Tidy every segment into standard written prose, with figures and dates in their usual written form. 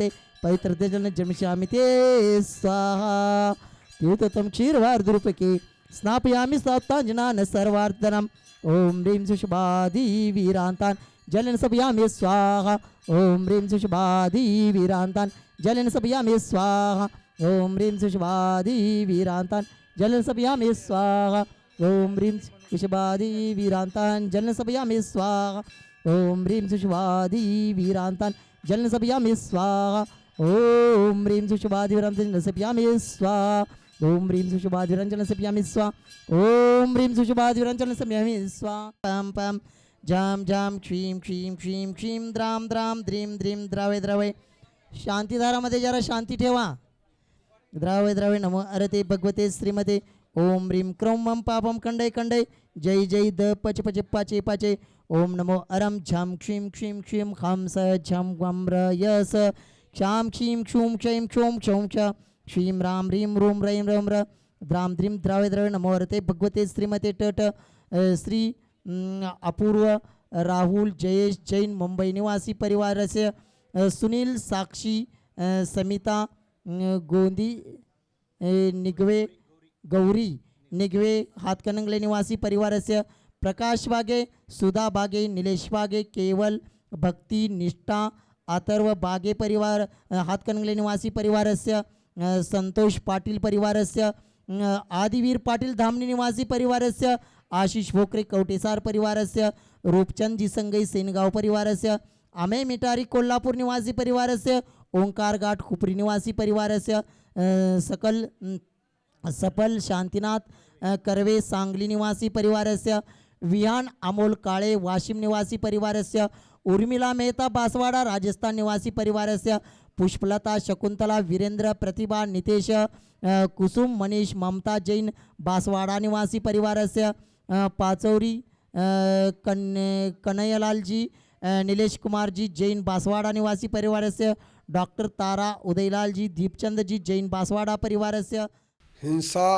नमस्ते पवित्र तेजन जन्मश्यामि ते स्वाहा तीर्थोत्तम क्षीरवार्धरूपके स्नापयामि सप्ताञ्जनान् सर्वार्धनम् ओम ह्रीं सुषुभादि वीरान्तान् जलेन सपयामि स्वाहा ओम ह्रीं सुषुभादि वीरान्तान् जलेन सपयामि स्वाहा ओम ह्रीं सुषुभादि वीरान्तान् जलेन सपयामि स्वाहा ओम ह्रीं सुषुभादि वीरान्तान् जलेन सपयामि स्वाहा ओम ह्रीं सुषुभादि वीरान्तान् जलेन सपयामि स्वाहा ओम ह्रीं सुषुभादि वीरान्तान् जलेन सपयामि स्वाहा ओम ह्रीं सुषुभादि वीरान्तान् सपयामि स्वाहा ओम ह्रीं सुषुभादि वीरान्तान् सपयामि स्वाहा पम पम जाम जाम क्षीम क्षीम क्षीम क्षीम द्राम द्राम द्रीम द्रीम द्रावे द्रावे शांतीधारामध्ये जरा शांती ठेवा द्रावे द्रावे नमो अरते भगवते श्रीमते ओम ह्रीं क्रौं मम पापम खंडय खंडय जय जय द पच पच पाचे पाचे ओम नमो अरम झम क्षीम क्षीम क्षीम खम स झम गम र यस क्षाम क्षीम क्षूम क्षैम क्षोम क्षौम च क्षीम राम ह्रीं रूम रैम रम र द्राम द्रीम द्रावे द्रावे नमो अरते भगवते श्रीमते टट श्री अपूर्व राहुल जयेश जैन मुंबई निवासी परिवार से सुनील साक्षी समिता गोंदी निगवे गौरी निगवे हाथकणंगले निवासी परिवार से प्रकाश बागे सुधा बागे नीलेश बागे केवल भक्ति निष्ठा अथर्व बागे परिवार हाथकणंगले निवासी परिवार से संतोष पाटिल परिवार से आदिवीर पाटिल धामनी निवासी परिवार से आशीष भोकरे कवटेसार परिवार से रूपचंद जी संगई सेनगांव परिवार से अमेय मिटारी कोल्हापुर निवासी परिवार से ओंकार घाट खुपरी निवासी परिवार से सकल सफल शांतिनाथ करवे सांगली निवासी परिवार से विहान अमोल काळे वाशिम निवासी परिवार से उर्मिला मेहता बांसवाड़ा राजस्थान निवासी परिवार से पुष्पलता शकुंतला वीरेंद्र प्रतिभा नितेश कुसुम मनीष ममता जैन बांसवाड़ा निवासी परिवार से पाचौरी कन्हैयालाल जी नीलेश कुमार जी जैन बांसवाड़ा निवासी परिवार से डॉक्टर तारा उदयलाल जी दीपचंद जी जैन बांसवाड़ा परिवार से हिंसा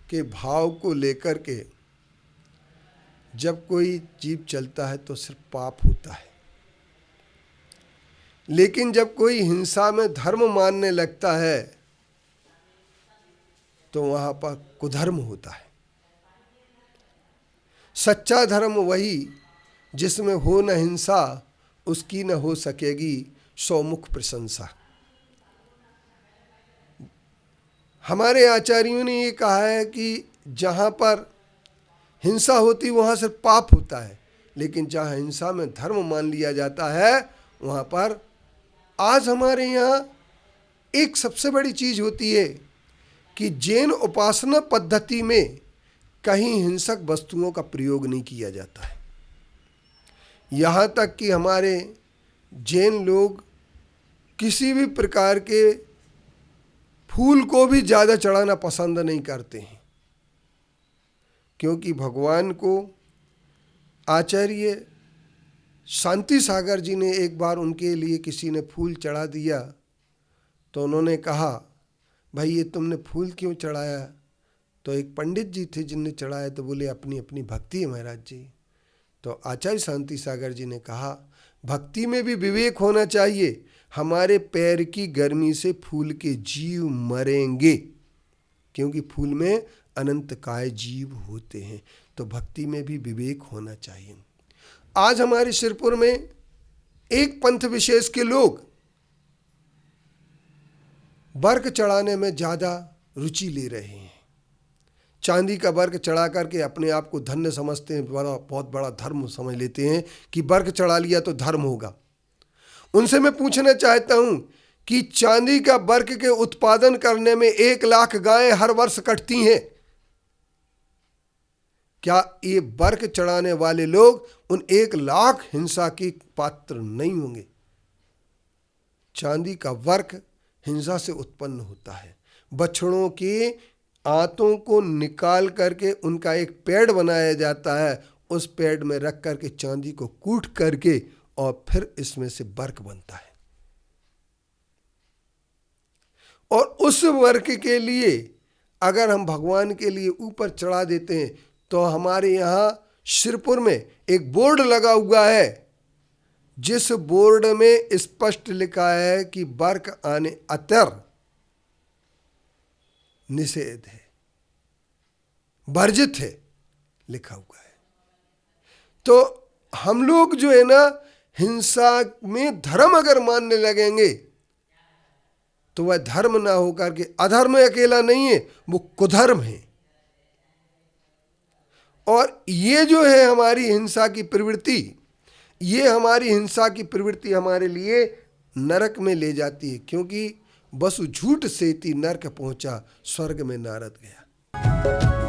के भाव को लेकर के जब कोई जीव चलता है तो सिर्फ पाप होता है, लेकिन जब कोई हिंसा में धर्म मानने लगता है तो वहां पर कुधर्म होता है। सच्चा धर्म वही जिसमें हो न हिंसा, उसकी न हो सकेगी सौमुख प्रशंसा। हमारे आचार्यों ने ये कहा है कि जहाँ पर हिंसा होती वहाँ सिर्फ पाप होता है, लेकिन जहाँ हिंसा में धर्म मान लिया जाता है वहाँ पर आज हमारे यहाँ एक सबसे बड़ी चीज़ होती है कि जैन उपासना पद्धति में कहीं हिंसक वस्तुओं का प्रयोग नहीं किया जाता है। यहाँ तक कि हमारे जैन लोग किसी भी प्रकार के फूल को भी ज़्यादा चढ़ाना पसंद नहीं करते हैं, क्योंकि भगवान को आचार्य शांति सागर जी ने एक बार उनके लिए किसी ने फूल चढ़ा दिया तो उन्होंने कहा, भाई ये तुमने फूल क्यों चढ़ाया? तो एक पंडित जी थे जिनने चढ़ाया, तो बोले अपनी अपनी भक्ति है महाराज जी। तो आचार्य शांति सागर जी ने कहा, भक्ति में भी विवेक होना चाहिए। हमारे पैर की गर्मी से फूल के जीव मरेंगे, क्योंकि फूल में अनंत काय जीव होते हैं, तो भक्ति में भी विवेक होना चाहिए। आज हमारे सिरपुर में एक पंथ विशेष के लोग वर्क चढ़ाने में ज़्यादा रुचि ले रहे हैं। चांदी का वर्क चढ़ा करके अपने आप को धन्य समझते हैं, बहुत बड़ा धर्म समझ लेते हैं कि वर्क चढ़ा लिया तो धर्म होगा। उनसे मैं पूछना चाहता हूं कि चांदी का वर्क के उत्पादन करने में 1 लाख गायें हर वर्ष कटती हैं। क्या ये वर्क चढ़ाने वाले लोग उन 1 लाख हिंसा के पात्र नहीं होंगे? चांदी का वर्क हिंसा से उत्पन्न होता है। बछड़ों के आंतों को निकाल करके उनका एक पैड बनाया जाता है, उस पैड में रख करके चांदी को कूट करके और फिर इसमें से वर्क बनता है। और उस वर्क के लिए अगर हम भगवान के लिए ऊपर चढ़ा देते हैं तो हमारे यहाँ सिरपुर में एक बोर्ड लगा हुआ है जिस बोर्ड में स्पष्ट लिखा है कि बर्क आने अतर निषेध है, वर्जित है, लिखा हुआ है। तो हम लोग जो है ना, हिंसा में धर्म अगर मानने लगेंगे तो वह धर्म ना होकर के अधर्म अकेला नहीं है, वो कुधर्म है। और ये जो है हमारी हिंसा की प्रवृत्ति, ये हमारी हिंसा की प्रवृत्ति हमारे लिए नरक में ले जाती है, क्योंकि बसु झूठ सेती नरक पहुंचा, स्वर्ग में नारद गया।